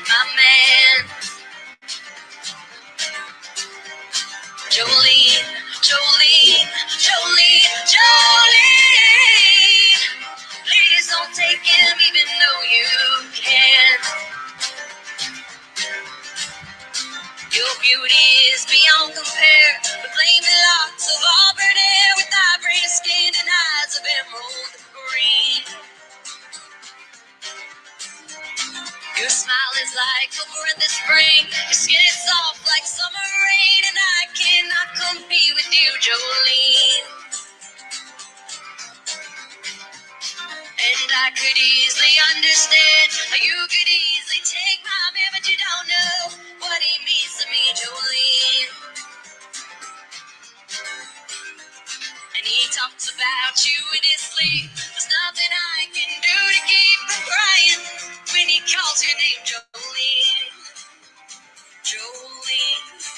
my man. Jolene, Jolene, Jolene, Jolene. Please don't take him even though you can. Your beauty is beyond compare. The flaming locks of auburn hair with ivory skin and eyes of emerald green. Your smile is like a breath of spring. Your skin is soft like summer rain. And I cannot compete with you, Jolene. And I could easily understand how you could easily take my man, but you don't know what he means to me, Jolene. And he talks about you in his sleep. There's nothing I can do to keep from crying when he calls your name, Jolene. Jolene,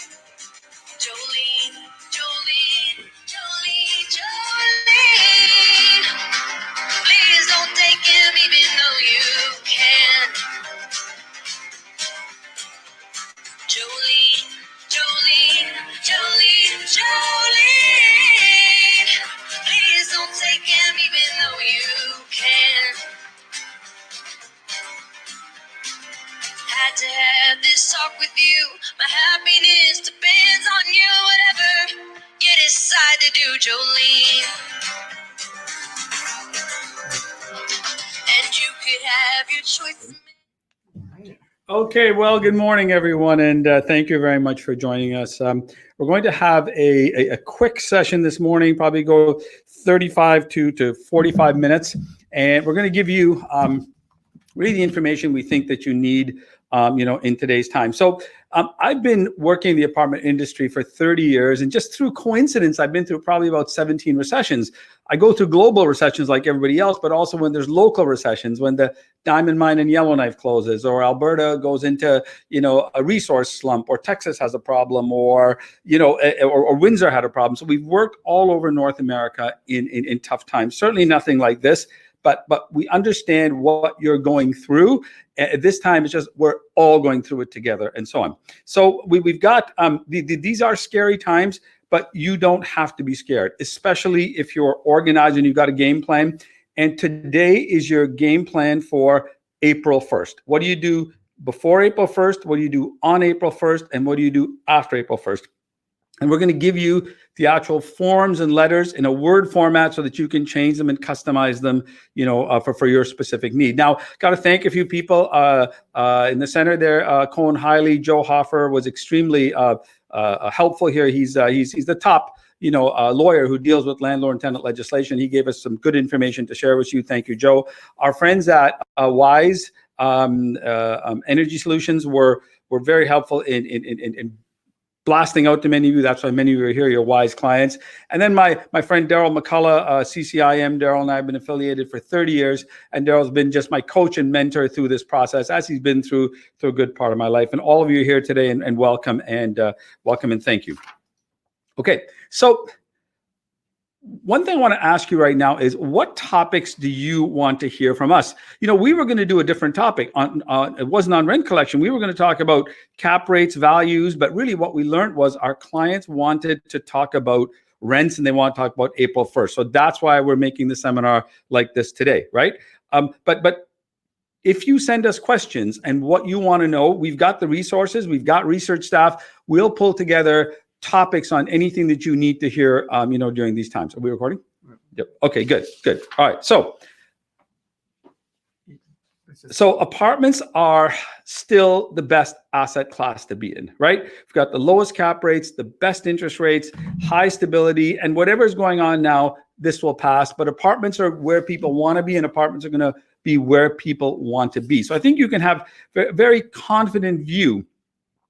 Jolene, Jolene, Jolene, Jolene. Please don't take him even though you can. Jolene, Jolene, Jolene, Jolene. Please don't take him even though you can. Had to have this talk with you. My happiness depends on you. Whatever you decide to do, Jolene. And you could have your choice. Okay, well, good morning, everyone, and thank you very much for joining us. We're going to have a quick session this morning, probably go 35 to 45 minutes, and we're going to give you really the information we think that you need in today's time. So I've been working in the apartment industry for 30 years, and just through coincidence, I've been through probably about 17 recessions. I go through global recessions like everybody else, but also when there's local recessions, when the diamond mine in Yellowknife closes, or Alberta goes into, a resource slump, or Texas has a problem, or Windsor had a problem. So we've worked all over North America in tough times. Certainly nothing like this, but we understand what you're going through. At this time, it's just we're all going through it together, and so on. So we've got these are scary times, but you don't have to be scared, especially if you're organized and you've got a game plan. And today is your game plan for April 1st. What do you do before April 1st? What do you do on April 1st? And what do you do after April 1st? And we're going to give you the actual forms and letters in a Word format so that you can change them and customize them, for your specific need. Now, got to thank a few people in the center there. Cohen Hiley, Joe Hoffer was extremely helpful here. He's the top lawyer who deals with landlord and tenant legislation. He gave us some good information to share with you. Thank you, Joe. Our friends at Wise Energy Solutions were very helpful in blasting out to many of you. That's why many of you are here, your Wise clients. And then my friend Daryl McCullough, CCIM. Daryl and I have been affiliated for 30 years, and Daryl's been just my coach and mentor through this process, as he's been through a good part of my life. And all of you are here today, and welcome and thank you. Okay, so one thing I want to ask you right now is, what topics do you want to hear from us? We were going to do a different topic on it wasn't on rent collection. We were going to talk about cap rates, values, but really what we learned was our clients wanted to talk about rents, and they want to talk about April 1st. So that's why we're making the seminar like this today, right? But if you send us questions and what you want to know, we've got the resources, we've got research staff. We'll pull together topics on anything that you need to hear, during these times. Are we recording? Yep. Okay, good. All right. So apartments are still the best asset class to be in, right? We've got the lowest cap rates, the best interest rates, high stability, and whatever's going on now, this will pass. But apartments are where people want to be, and apartments are going to be where people want to be. So I think you can have a very confident view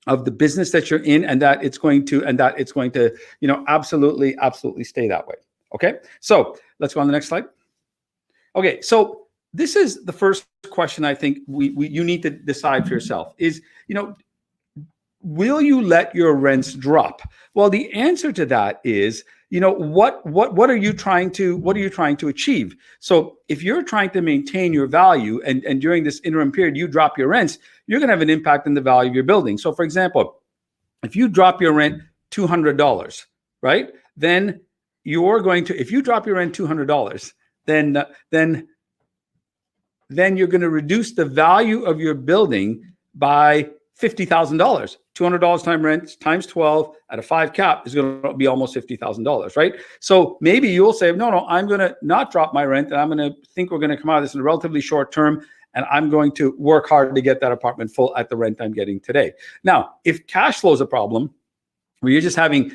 of the business that you're in, and that it's going to, absolutely stay that way. Okay, so let's go on the next slide. Okay, so this is the first question I think you need to decide for yourself is, will you let your rents drop? Well, the answer to that is, what are you trying to achieve? So if you're trying to maintain your value and during this interim period, you drop your rents, you're going to have an impact in the value of your building. So for example, if you drop your rent $200, right? Then you're going to, if you drop your rent $200, then you're going to reduce the value of your building by $50,000. $200 times rent times 12 at a 5 cap is going to be almost $50,000, right? So maybe you'll say, no, I'm going to not drop my rent, and I'm going to think we're going to come out of this in a relatively short term, and I'm going to work hard to get that apartment full at the rent I'm getting today. Now, if cash flow is a problem, where you're just having,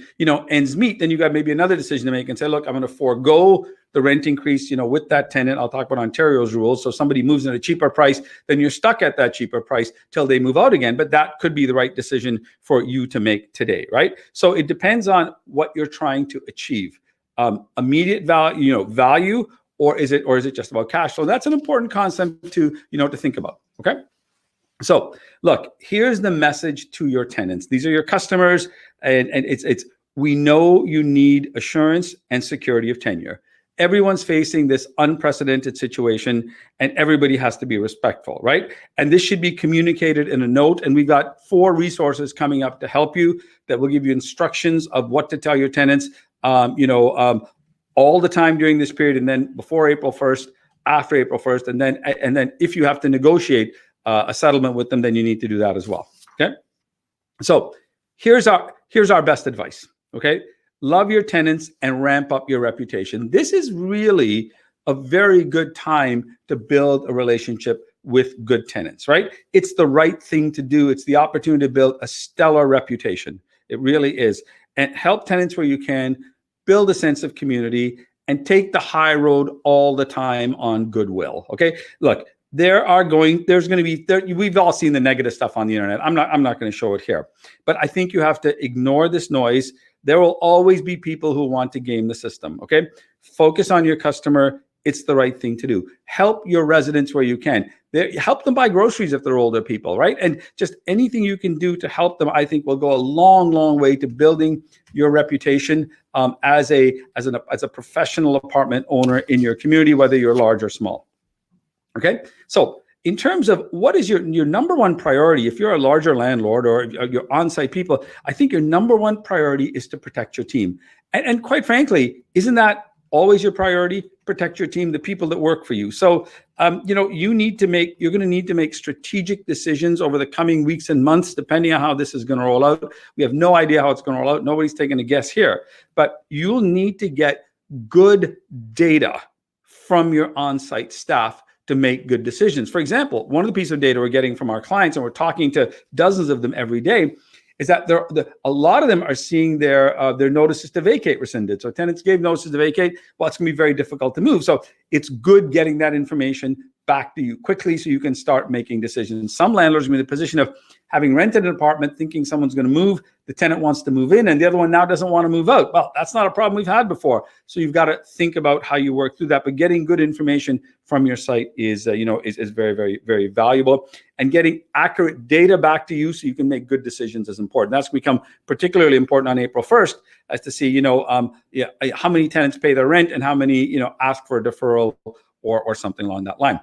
ends meet, then you got maybe another decision to make and say, look, I'm going to forego the rent increase, with that tenant. I'll talk about Ontario's rules. So somebody moves in at a cheaper price, then you're stuck at that cheaper price till they move out again. But that could be the right decision for you to make today, right? So it depends on what you're trying to achieve. Immediate value, or is it just about cash flow? That's an important concept to think about. Okay. So look, here's the message to your tenants. These are your customers, and it's we know you need assurance and security of tenure. Everyone's facing this unprecedented situation, and everybody has to be respectful, right? And this should be communicated in a note. And we've got 4 resources coming up to help you that will give you instructions of what to tell your tenants, all the time during this period, and then before April 1st, after April 1st, and then if you have to negotiate a settlement with them, then you need to do that as well. Okay. So here's our best advice. Okay. Love your tenants and ramp up your reputation. This is really a very good time to build a relationship with good tenants, right? It's the right thing to do. It's the opportunity to build a stellar reputation. It really is. And help tenants where you can, build a sense of community, and take the high road all the time on goodwill. Okay. Look, we've all seen the negative stuff on the internet. I'm not going to show it here, but I think you have to ignore this noise. There will always be people who want to game the system. Okay. Focus on your customer. It's the right thing to do. Help your residents where you can. Help them buy groceries if they're older people, right? And just anything you can do to help them, I think, will go a long, long way to building your reputation as a professional apartment owner in your community, whether you're large or small. Okay, so in terms of what is your number one priority, if you're a larger landlord or you're on-site people, I think your number one priority is to protect your team. And quite frankly, isn't that always your priority? Protect your team, the people that work for you. So, you're going to need to make strategic decisions over the coming weeks and months, depending on how this is going to roll out. We have no idea how it's going to roll out. Nobody's taking a guess here, but you'll need to get good data from your on-site staff to make good decisions. For example, one of the pieces of data we're getting from our clients, and we're talking to dozens of them every day, is that a lot of them are seeing their notices to vacate rescinded. So tenants gave notices to vacate. Well, it's going to be very difficult to move. So it's good getting that information back to you quickly so you can start making decisions. Some landlords are in the position of having rented an apartment thinking someone's going to move, the tenant wants to move in, and the other one now doesn't want to move out. Well, that's not a problem we've had before. So you've got to think about how you work through that. But getting good information from your site is very, very, very valuable. And getting accurate data back to you so you can make good decisions is important. That's become particularly important on April 1st as to see, how many tenants pay their rent and how many, ask for a deferral or something along that line.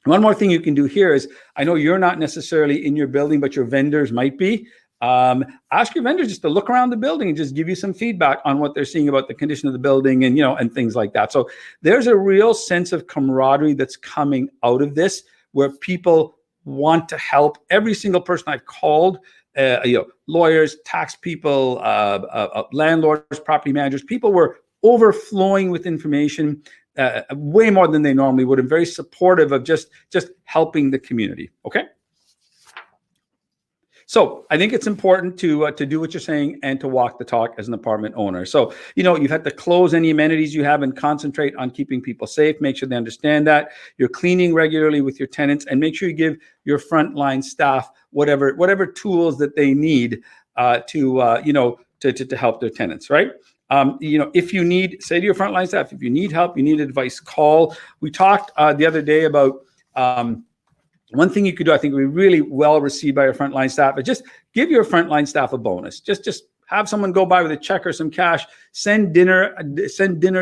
One more thing you can do here is, I know you're not necessarily in your building, but your vendors might be. Ask your vendors just to look around the building and just give you some feedback on what they're seeing about the condition of the building and, and things like that. So there's a real sense of camaraderie that's coming out of this, where people want to help. Every single person I've called, lawyers, tax people, landlords, property managers, people were overflowing with information, way more than they normally would, and very supportive of just helping the community. Okay. So I think it's important to do what you're saying and to walk the talk as an apartment owner. So, you've had to close any amenities you have and concentrate on keeping people safe. Make sure they understand that. You're cleaning regularly with your tenants, and make sure you give your frontline staff whatever tools that they need to help their tenants, right? If you need, say to your frontline staff, if you need help, you need advice, call. We talked the other day about one thing you could do, I think would be really well received by your frontline staff, is just give your frontline staff a bonus. Just have someone go by with a check or some cash, send dinner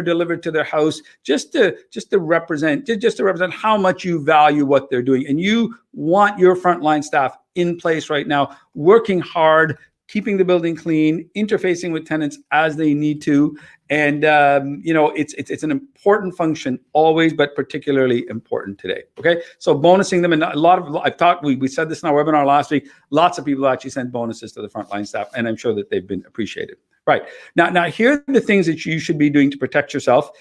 delivered to their house, just to represent how much you value what they're doing. And you want your frontline staff in place right now, working hard, keeping the building clean, interfacing with tenants as they need to. And, it's an important function always, but particularly important today. Okay. So bonusing them, and we said this in our webinar last week, lots of people actually sent bonuses to the frontline staff, and I'm sure that they've been appreciated. Right. Now here are the things that you should be doing to protect yourself.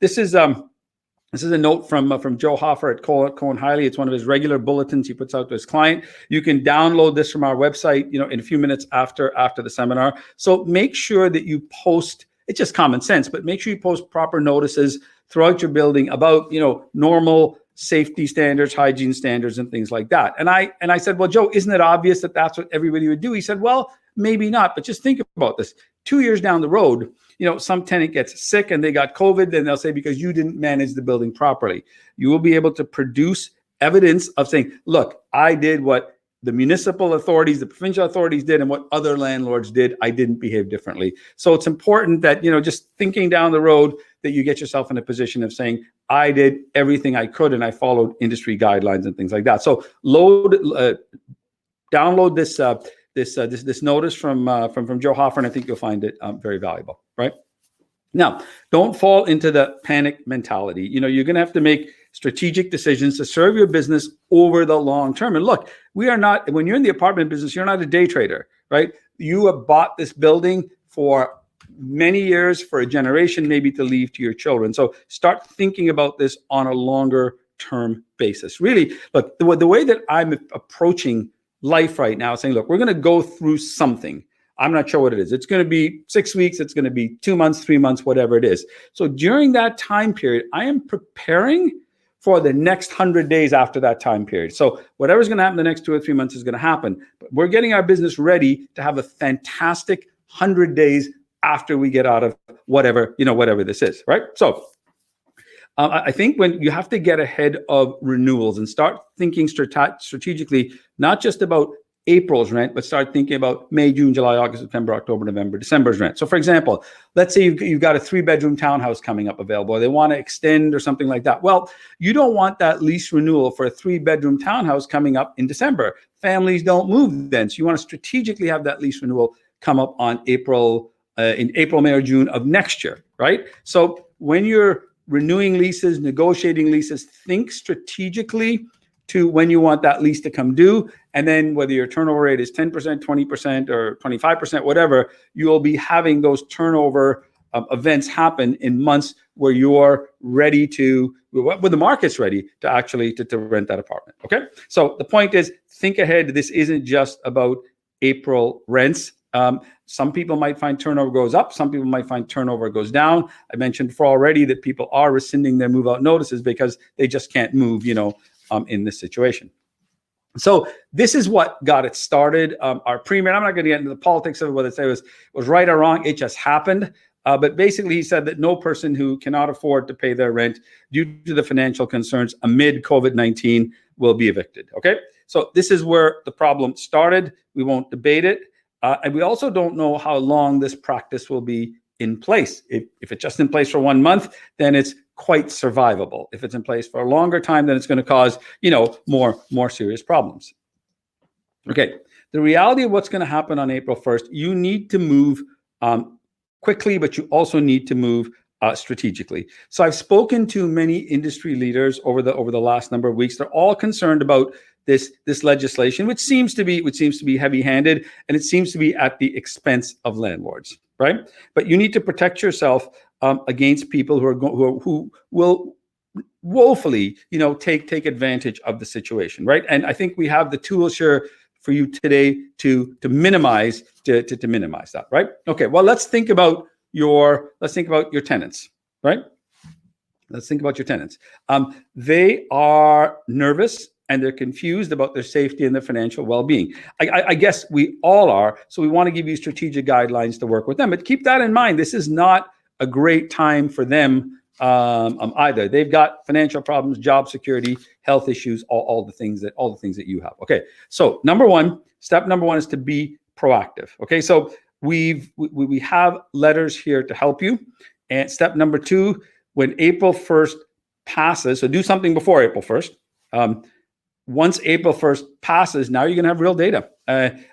This is a note from Joe Hoffer at Cohen Hiley. It's one of his regular bulletins he puts out to his client. You can download this from our website, in a few minutes after the seminar. So make sure that you post, it's just common sense, but make sure you post proper notices throughout your building about, normal safety standards, hygiene standards, and things like that. And I said, well, Joe, isn't it obvious that that's what everybody would do? He said, well, maybe not, but just think about this. 2 years down the road, some tenant gets sick and they got COVID, then they'll say, because you didn't manage the building properly. You will be able to produce evidence of saying, look, I did what the municipal authorities, the provincial authorities did, and what other landlords did. I didn't behave differently. So it's important that, just thinking down the road, that you get yourself in a position of saying, I did everything I could and I followed industry guidelines and things like that. So download this notice from Joe Hoffer, and I think you'll find it very valuable, right? Now, don't fall into the panic mentality. You're going to have to make strategic decisions to serve your business over the long term. And look, when you're in the apartment business, you're not a day trader, right? You have bought this building for many years, for a generation, maybe to leave to your children. So start thinking about this on a longer term basis. Really, look, the way that I'm approaching life right now, saying, look, we're going to go through something. I'm not sure what it is. It's going to be 6 weeks. It's going to be 2 months, 3 months, whatever it is. So during that time period, I am preparing for the next 100 days after that time period. So whatever's going to happen the next 2 or 3 months is going to happen. But we're getting our business ready to have a fantastic 100 days after we get out of whatever this is, right? So I think when you have to get ahead of renewals and start thinking strategically, not just about April's rent, but start thinking about May, June, July, August, September, October, November, December's rent. So for example, let's say you've got a 3-bedroom townhouse coming up available, or they want to extend or something like that. Well, you don't want that lease renewal for a 3-bedroom townhouse coming up in December. Families don't move then. So you want to strategically have that lease renewal come up on in April, May or June of next year, right? So when you're renewing leases, negotiating leases, think strategically to when you want that lease to come due. And then whether your turnover rate is 10%, 20%, or 25%, whatever, you'll be having those turnover events happen in months where you're ready when the market's ready to actually to rent that apartment. Okay. So the point is, think ahead. This isn't just about April rents. Some people might find turnover goes up. Some people might find turnover goes down. I mentioned before already that people are rescinding their move out notices because they just can't move, in this situation. So this is what got it started. Our premier, I'm not going to get into the politics of it, whether it was right or wrong. It just happened. But basically, he said that no person who cannot afford to pay their rent due to the financial concerns amid COVID-19 will be evicted. Okay. So this is where the problem started. We won't debate it. And we also don't know how long this practice will be in place. If it's just in place for 1 month, then it's quite survivable. If it's in place for a longer time, then it's going to cause, more serious problems. Okay. The reality of what's going to happen on April 1st, you need to move quickly, but you also need to move strategically. So I've spoken to many industry leaders over the last number of weeks. They're all concerned about this legislation, which seems to be heavy-handed, and it seems to be at the expense of landlords, right? But you need to protect yourself against people who will woefully, take advantage of the situation, right? And I think we have the tools here for you today to minimize that, right? Okay. Well, let's think about your tenants, right? Let's think about your tenants. They are nervous and they're confused about their safety and their financial well-being. I guess we all are. So we want to give you strategic guidelines to work with them. But keep that in mind. This is not a great time for them either. They've got financial problems, job security, health issues, all the things that you have. Okay. So step number one is to be proactive. Okay. So we have letters here to help you. And step number 2, when April 1st passes, so do something before April 1st. Once April 1st passes, now you're going to have real data.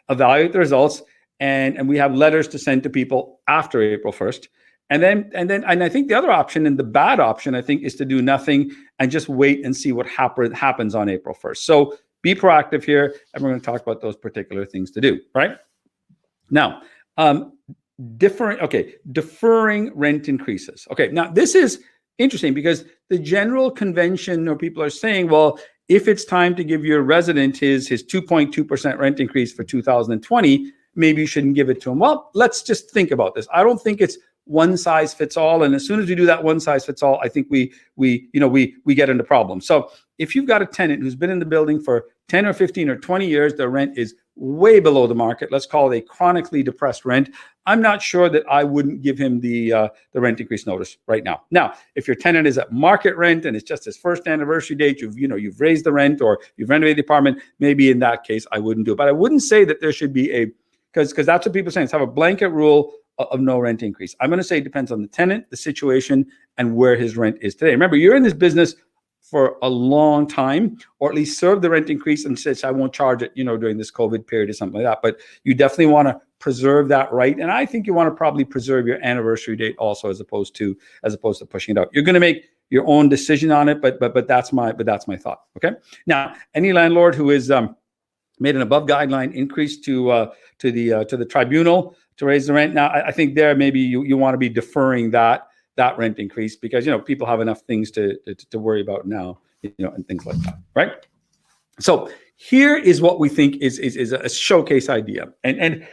Evaluate the results, and we have letters to send to people after April 1st. And I think the other option, and the bad option, I think, is to do nothing and just wait and see what happens on April 1st. So be proactive here, and we're going to talk about those particular things to do, right? Now, deferring rent increases. Okay, now this is interesting because the general convention, or people are saying, well, if it's time to give your resident his 2.2% rent increase for 2020, maybe you shouldn't give it to him. Well, let's just think about this. I don't think it's one size fits all. And as soon as we do that one size fits all, I think we get into problems. So if you've got a tenant who's been in the building for 10 or 15 or 20 years, their rent is way below the market. Let's call it a chronically depressed rent. I'm not sure that I wouldn't give him the rent increase notice right now. Now, if your tenant is at market rent and it's just his first anniversary date, you've raised the rent or you've renovated the apartment, maybe in that case I wouldn't do it. But I wouldn't say that there should be because that's what people are saying. It's have a blanket rule of no rent increase. I'm going to say it depends on the tenant, the situation, and where his rent is today. Remember, you're in this business for a long time, or at least serve the rent increase and says, I won't charge it, during this COVID period or something like that. But you definitely want to preserve that right. And I think you want to probably preserve your anniversary date also, as opposed to pushing it out. You're going to make your own decision on it, but that's my thought. Okay. Now, any landlord who is made an above guideline increase to the tribunal to raise the rent. Now, I think there maybe you want to be deferring that rent increase because people have enough things to worry about now, and things like that, right? So here is what we think is a showcase idea, and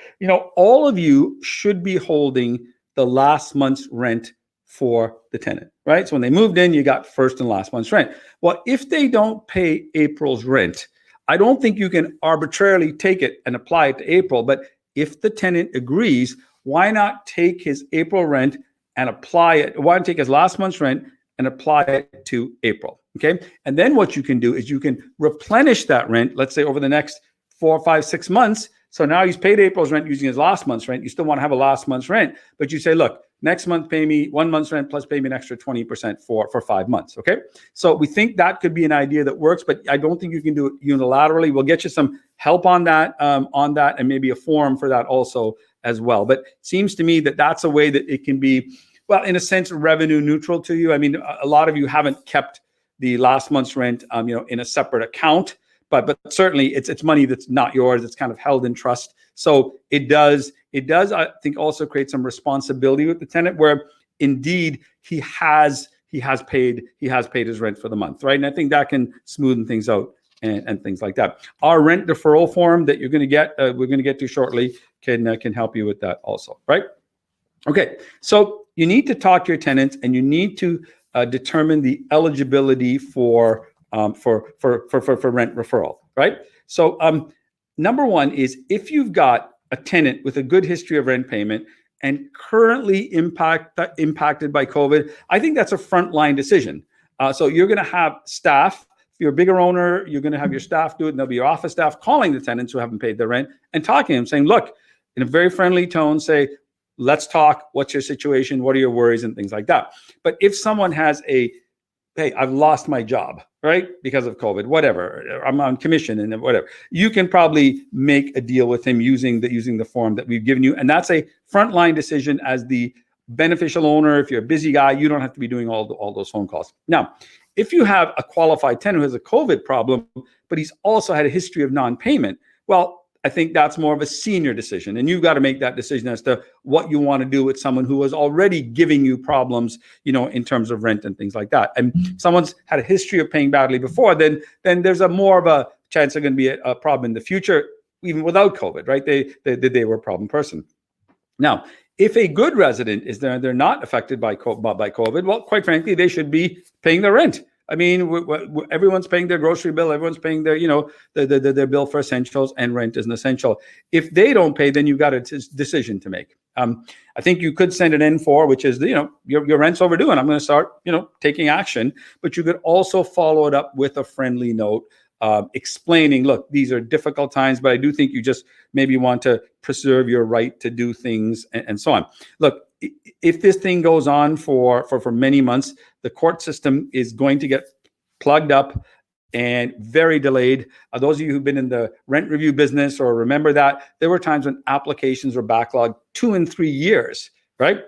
all of you should be holding the last month's rent for the tenant, right? So when they moved in, you got first and last month's rent. Well, if they don't pay April's rent, I don't think you can arbitrarily take it and apply it to April, but if the tenant agrees, why not take his April rent and apply it? Why not take his last month's rent and apply it to April? Okay. And then what you can do is you can replenish that rent, let's say over the next 4, 5, 6 months. So now he's paid April's rent using his last month's rent. You still want to have a last month's rent, but you say, look, next month, pay me 1 month's rent plus pay me an extra 20% for 5 months. Okay. So we think that could be an idea that works, but I don't think you can do it unilaterally. We'll get you some help on that, and maybe a form for that also as well. But it seems to me that that's a way that it can be, well, in a sense, revenue neutral to you. I mean, a lot of you haven't kept the last month's rent, in a separate account, but certainly it's money that's not yours. It's kind of held in trust. So it does, I think, also create some responsibility with the tenant where indeed he has paid his rent for the month, right? And I think that can smoothen things out and things like that. Our rent deferral form that you're going to get, we're going to get to shortly, can help you with that also, right? Okay, so you need to talk to your tenants and you need to determine the eligibility for rent referral, right? So number one is if you've got a tenant with a good history of rent payment and currently impacted by COVID, I think that's a frontline decision. So you're going to have staff. If you're a bigger owner, you're going to have your staff do it, and there'll be your office staff calling the tenants who haven't paid their rent and talking to them, saying, look, in a very friendly tone, say, let's talk. What's your situation? What are your worries and things like that? But if someone has hey, I've lost my job, right? Because of COVID, whatever, I'm on commission and whatever, you can probably make a deal with him using the form that we've given you. And that's a frontline decision as the beneficial owner. If you're a busy guy, you don't have to be doing all those phone calls. Now, if you have a qualified tenant who has a COVID problem, but he's also had a history of non-payment, well, I think that's more of a senior decision. And you've got to make that decision as to what you want to do with someone who was already giving you problems, in terms of rent and things like that. And if someone's had a history of paying badly before, then there's a more of a chance they're going to be a problem in the future, even without COVID, right? They were a problem person. Now, if a good resident is there and they're not affected by COVID, well, quite frankly, they should be paying their rent. I mean, everyone's paying their grocery bill. Everyone's paying their, their bill for essentials, and rent is an essential. If they don't pay, then you've got a decision to make. I think you could send an N4, which is, your rent's overdue and I'm going to start, taking action. But you could also follow it up with a friendly note explaining, look, these are difficult times, but I do think you just maybe want to preserve your right to do things and so on. Look, if this thing goes on for many months, the court system is going to get plugged up and very delayed. Those of you who've been in the rent review business or remember that, there were times when applications were backlogged 2 and 3 years, right?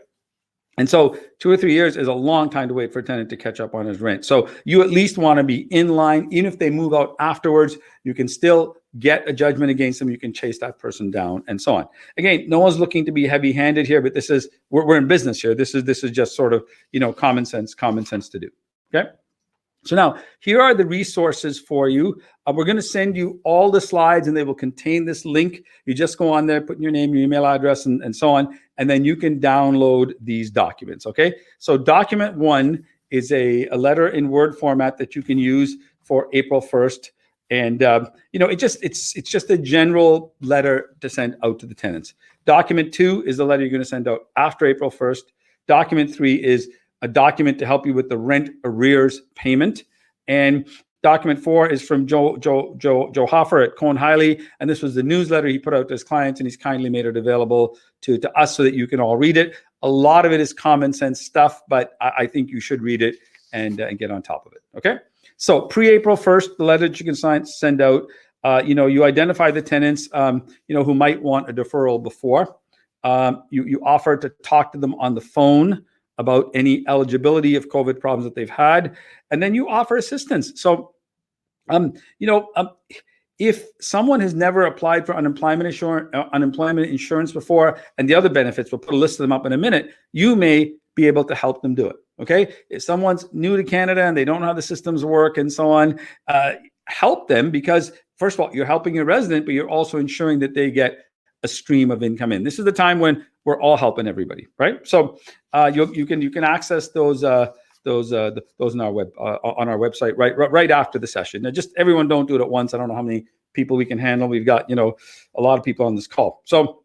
And so 2 or 3 years is a long time to wait for a tenant to catch up on his rent. So you at least want to be in line. Even if they move out afterwards, you can still get a judgment against them. You can chase that person down and so on. Again, no one's looking to be heavy-handed here, but this is, we're in business here. This is just sort of, common sense to do, okay? So now, here are the resources for you. We're going to send you all the slides, and they will contain this link. You just go on there, put in your name, your email address, and so on, and then you can download these documents, okay? So document 1 is a letter in Word format that you can use for April 1st. And, it's just a general letter to send out to the tenants. Document 2 is the letter you're going to send out after April 1st. Document 3 is a document to help you with the rent arrears payment. And document 4 is from Joe Hoffer at Cohen Hiley. And this was the newsletter he put out to his clients, and he's kindly made it available to us so that you can all read it. A lot of it is common sense stuff, but I think you should read it and get on top of it, okay? So pre-April 1st, the letter that you can send out, you identify the tenants, who might want a deferral before. You offer to talk to them on the phone about any eligibility of COVID problems that they've had, and then you offer assistance. So, if someone has never applied for unemployment insurance before, and the other benefits, we'll put a list of them up in a minute, you may be able to help them do it, okay? If someone's new to Canada and they don't know how the systems work and so on, help them, because first of all, you're helping your resident, but you're also ensuring that they get a stream of income in. This is the time when we're all helping everybody, right? So you can access those on our website right after the session. Now, just everyone don't do it at once. I don't know how many people we can handle. We've got a lot of people on this call. So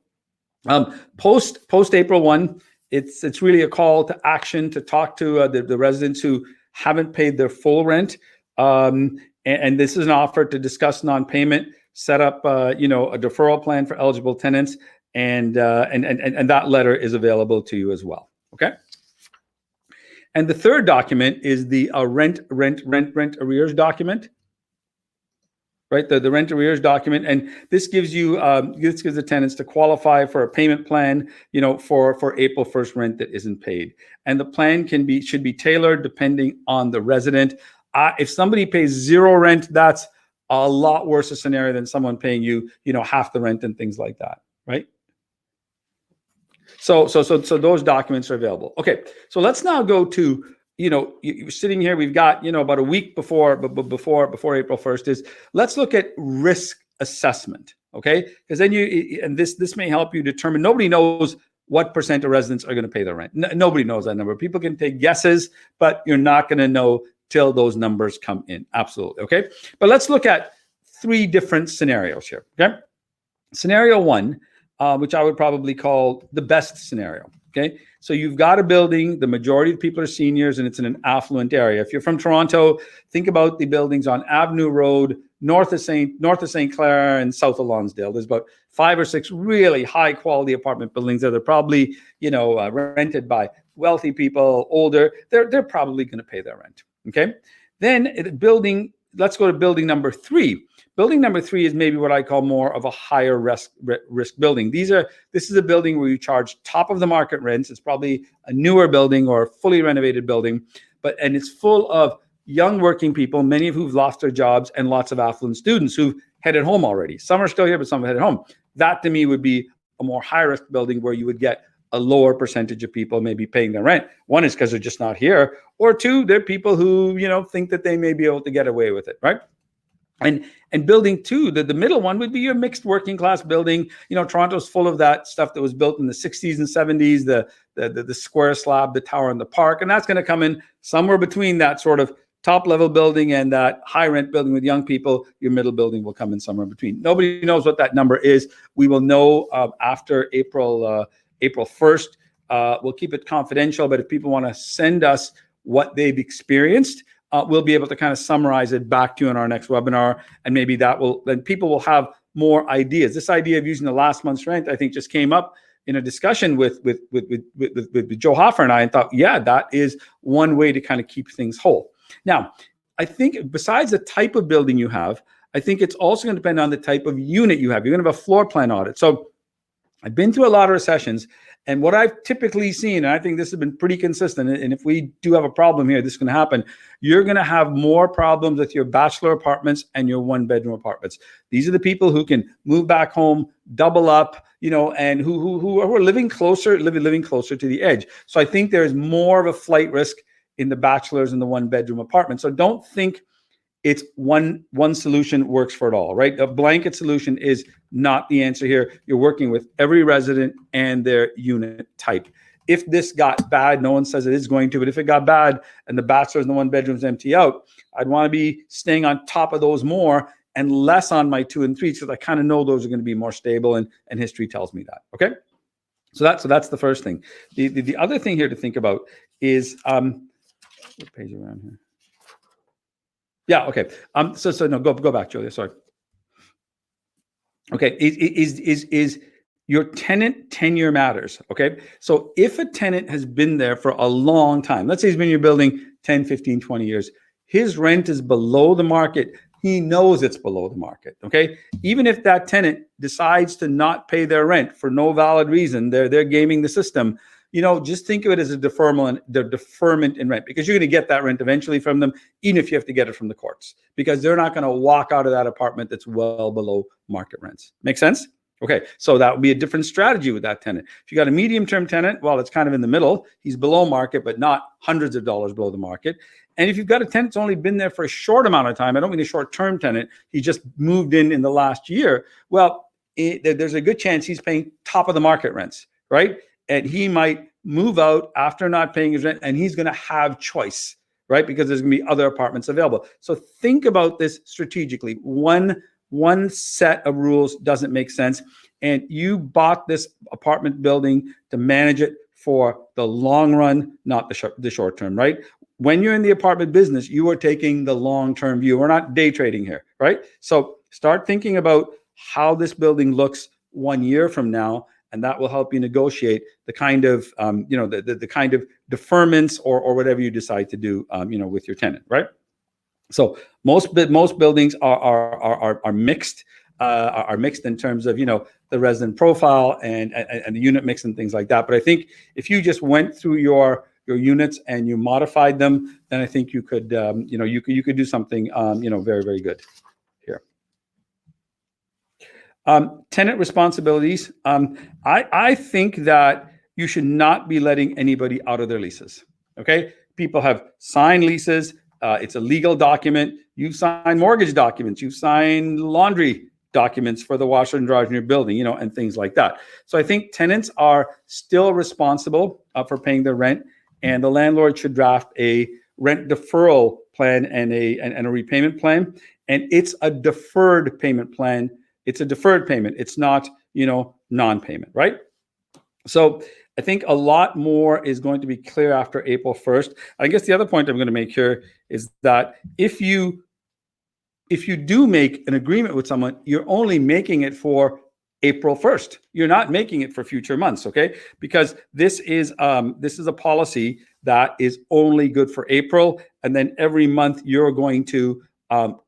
post April 1, it's really a call to action to talk to the residents who haven't paid their full rent, and this is an offer to discuss non-payment, set up a deferral plan for eligible tenants, and that letter is available to you as well. Okay. And the third document is the rent arrears document, right? The rent arrears document, and this gives you this gives the tenants to qualify for a payment plan, for April 1st rent that isn't paid, and the plan should be tailored depending on the resident. If somebody pays zero rent, that's a lot worse a scenario than someone paying you, half the rent and things like that, right? So those documents are available. Okay, so let's now go to, you're sitting here, we've got, about a week before April 1st let's look at risk assessment, okay? Because then this may help you determine, nobody knows what percent of residents are going to pay their rent. Nobody knows that number. People can take guesses, but you're not going to know till those numbers come in. Absolutely, okay? But let's look at 3 different scenarios here, okay? Scenario 1, which I would probably call the best scenario, okay? So you've got a building, the majority of people are seniors, and it's in an affluent area. If you're from Toronto, think about the buildings on Avenue Road, north of St. Clair and south of Lonsdale. There's about 5 or 6 really high quality apartment buildings that are probably, rented by wealthy people, older. They're probably going to pay their rent, okay? Then let's go to building number 3. Building number 3 is maybe what I call more of a higher risk building. This is a building where you charge top of the market rents. It's probably a newer building or a fully renovated building, and it's full of young working people, many of who've lost their jobs, and lots of affluent students who've headed home already. Some are still here, but some have headed home. That to me would be a more high risk building where you would get a lower percentage of people maybe paying their rent. One is because they're just not here, or 2, they're people who, think that they may be able to get away with it, right? And building 2, the middle one would be your mixed working class building. Toronto's full of that stuff that was built in the 60s and 70s, the square slab, the tower in the park, and that's going to come in somewhere between that sort of top level building and that high rent building with young people. Your middle building will come in somewhere in between. Nobody knows what that number is. We will know after April 1st. We'll keep it confidential, but if people want to send us what they've experienced, we'll be able to kind of summarize it back to you in our next webinar, and maybe then people will have more ideas. This idea of using the last month's rent, I think, just came up in a discussion with Joe Hoffer and I, and thought, yeah, that is one way to kind of keep things whole. Now, I think besides the type of building you have, I think it's also going to depend on the type of unit you have. You're going to have a floor plan audit. So I've been through a lot of recessions, and what I've typically seen, and I think this has been pretty consistent, and if we do have a problem here, this is going to happen. You're going to have more problems with your bachelor apartments and your one-bedroom apartments. These are the people who can move back home, double up, and who are living closer to the edge. So I think there's more of a flight risk in the bachelors and the one-bedroom apartment. So don't think it's one solution works for it all, right? A blanket solution is not the answer here. You're working with every resident and their unit type. If this got bad, no one says it is going to, but if it got bad and the bachelors and the one bedrooms empty out, I'd want to be staying on top of those more and less on my 2 and 3s, because I kind of know those are going to be more stable, and history tells me that. Okay, so that's the first thing. The other thing here to think about is what page around here? Yeah. Okay. So no, go back, Julia. Sorry. Okay. Is your tenant tenure matters? Okay. So if a tenant has been there for a long time, let's say he's been in your building 10, 15, 20 years, his rent is below the market. He knows it's below the market. Okay. Even if that tenant decides to not pay their rent for no valid reason, they're gaming the system. Just think of it as a deferment in rent, because you're going to get that rent eventually from them, even if you have to get it from the courts, because they're not going to walk out of that apartment that's well below market rents. Make sense? Okay, so that would be a different strategy with that tenant. If you got a medium-term tenant, well, it's kind of in the middle. He's below market, but not hundreds of dollars below the market. And if you've got a tenant that's only been there for a short amount of time, I don't mean a short-term tenant, he just moved in the last year, well, there's a good chance he's paying top of the market rents, right? And he might move out after not paying his rent, and he's going to have choice, right? Because there's going to be other apartments available. So think about this strategically. One set of rules doesn't make sense. And you bought this apartment building to manage it for the long run, not the short term, right? When you're in the apartment business, you are taking the long-term view. We're not day trading here, right? So start thinking about how this building looks 1 year from now, and that will help you negotiate the kind of, the kind of deferments or whatever you decide to do, with your tenant, right? So most buildings are mixed, in terms of the resident profile and the unit mix and things like that. But I think if you just went through your units and you modified them, then I think you could you could do something very, very good. Tenant responsibilities. I think that you should not be letting anybody out of their leases. Okay, people have signed leases. It's a legal document. You've signed mortgage documents. You've signed laundry documents for the washer and dryer in your building, and things like that. So I think tenants are still responsible for paying their rent, and the landlord should draft a rent deferral plan and a repayment plan. And it's a deferred payment plan. It's a deferred payment. It's not, non-payment, right? So I think a lot more is going to be clear after April 1st. I guess the other point I'm going to make here is that if you do make an agreement with someone, you're only making it for April 1st. You're not making it for future months, okay? Because this is a policy that is only good for April, and then every month you're going to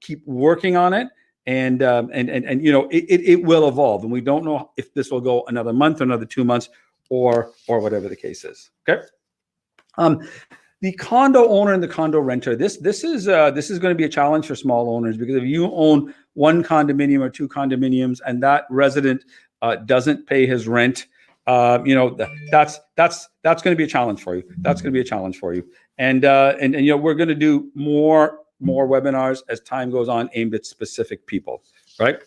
keep working on it. And it will evolve, and we don't know if this will go another month or another 2 months or whatever the case is. Okay. The condo owner and the condo renter. This is going to be a challenge for small owners, because if you own one condominium or two condominiums and that resident doesn't pay his rent, that's going to be a challenge for you. That's going to be a challenge for you. And we're going to do more webinars as time goes on aimed at specific people, right?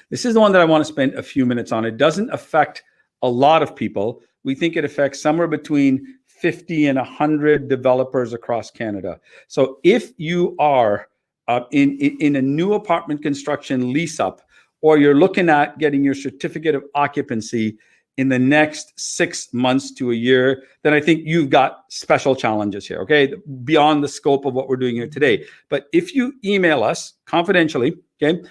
This is the one that I want to spend a few minutes on. It doesn't affect a lot of people. We think it affects somewhere between 50 and 100 developers across Canada. So if you are in a new apartment construction lease-up, or you're looking at getting your certificate of occupancy, in the next 6 months to a year, then I think you've got special challenges here, okay, beyond the scope of what we're doing here today. But if you email us confidentially, okay,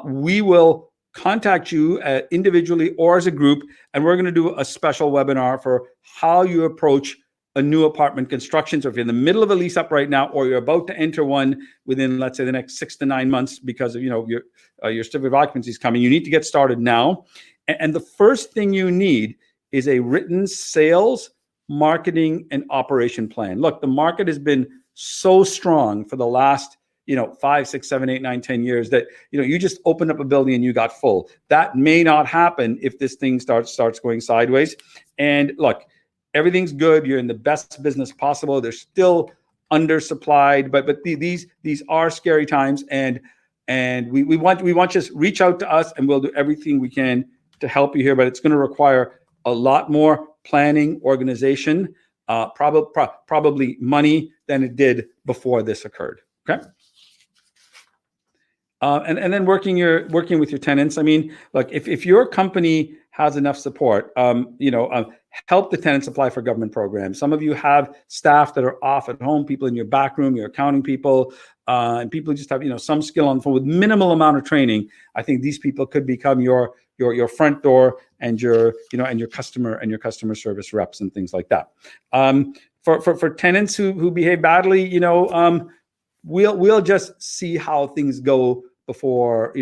we will contact you individually or as a group, and we're going to do a special webinar for how you approach a new apartment construction. So if you're in the middle of a lease up right now, or you're about to enter one within, let's say, the next 6 to 9 months, because of your certificate of occupancy is coming, you need to get started now. And the first thing you need is a written sales, marketing, and operation plan. Look, the market has been so strong for the last 5, 6, 7, 8, 9, 10 years that you just opened up a building and you got full. That may not happen if this thing starts going sideways. And look, everything's good. You're in the best business possible. They're still undersupplied, but these are scary times, and we want you to reach out to us, and we'll do everything we can to help you here. But it's going to require a lot more planning, organization, probably money than it did before this occurred. Okay. And then working with your tenants. I mean, look, if your company has enough support, help the tenants apply for government programs. Some of you have staff that are off at home, people in your back room, your accounting people, and people who just have some skill on the phone with minimal amount of training. I think these people could become your front door and your customer service reps and things like that. For tenants who behave badly, we'll just see how things go before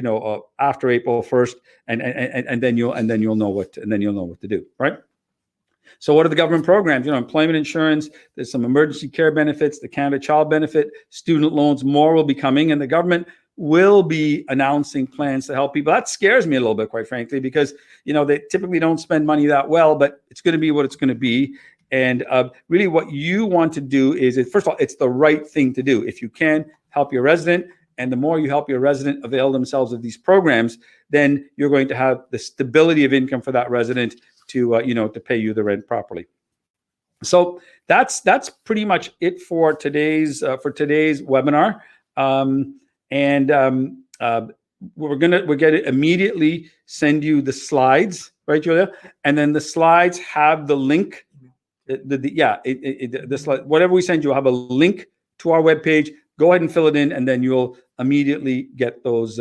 after April 1st, and then you'll know what to do, right? So what are the government programs? Employment insurance, there's some emergency care benefits, the Canada Child Benefit, student loans, more will be coming, and the government will be announcing plans to help people. That scares me a little bit, quite frankly, because they typically don't spend money that well, but it's going to be what it's going to be. And really what you want to do is, first of all, it's the right thing to do. If you can help your resident, and the more you help your resident avail themselves of these programs, then you're going to have the stability of income for that resident to pay you the rent properly. So that's pretty much it for today's webinar. We're gonna immediately send you the slides, right, Julia? And then the slides have the link. The slide, whatever we send you will have a link to our webpage. Go ahead and fill it in, and then you'll immediately get those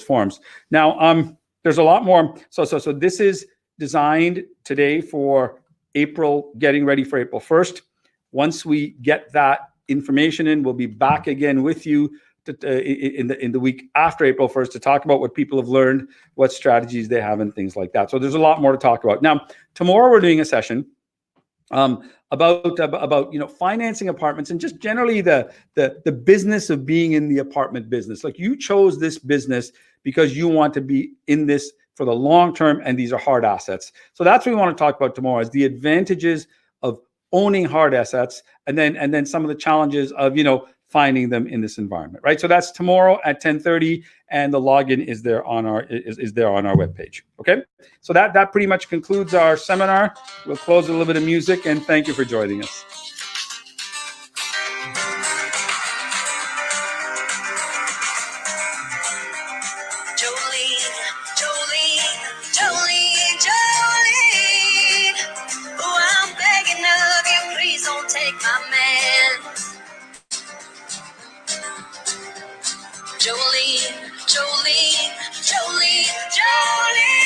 forms. Now, there's a lot more. So this is designed today for April, getting ready for April 1st. Once we get that information in, we'll be back again with you in the week after April 1st to talk about what people have learned, what strategies they have, and things like that. So there's a lot more to talk about. Now, tomorrow we're doing a session about financing apartments and just generally the business of being in the apartment business. Like, you chose this business because you want to be in this for the long term, and these are hard assets. So that's what we want to talk about tomorrow, is the advantages of owning hard assets, and then some of the challenges of finding them in this environment, right? So that's tomorrow at 10:30, and the login is there on our webpage. Okay, so that pretty much concludes our seminar. We'll close with a little bit of music, and thank you for joining us. Jolene, Jolene, Jolene, Jolene.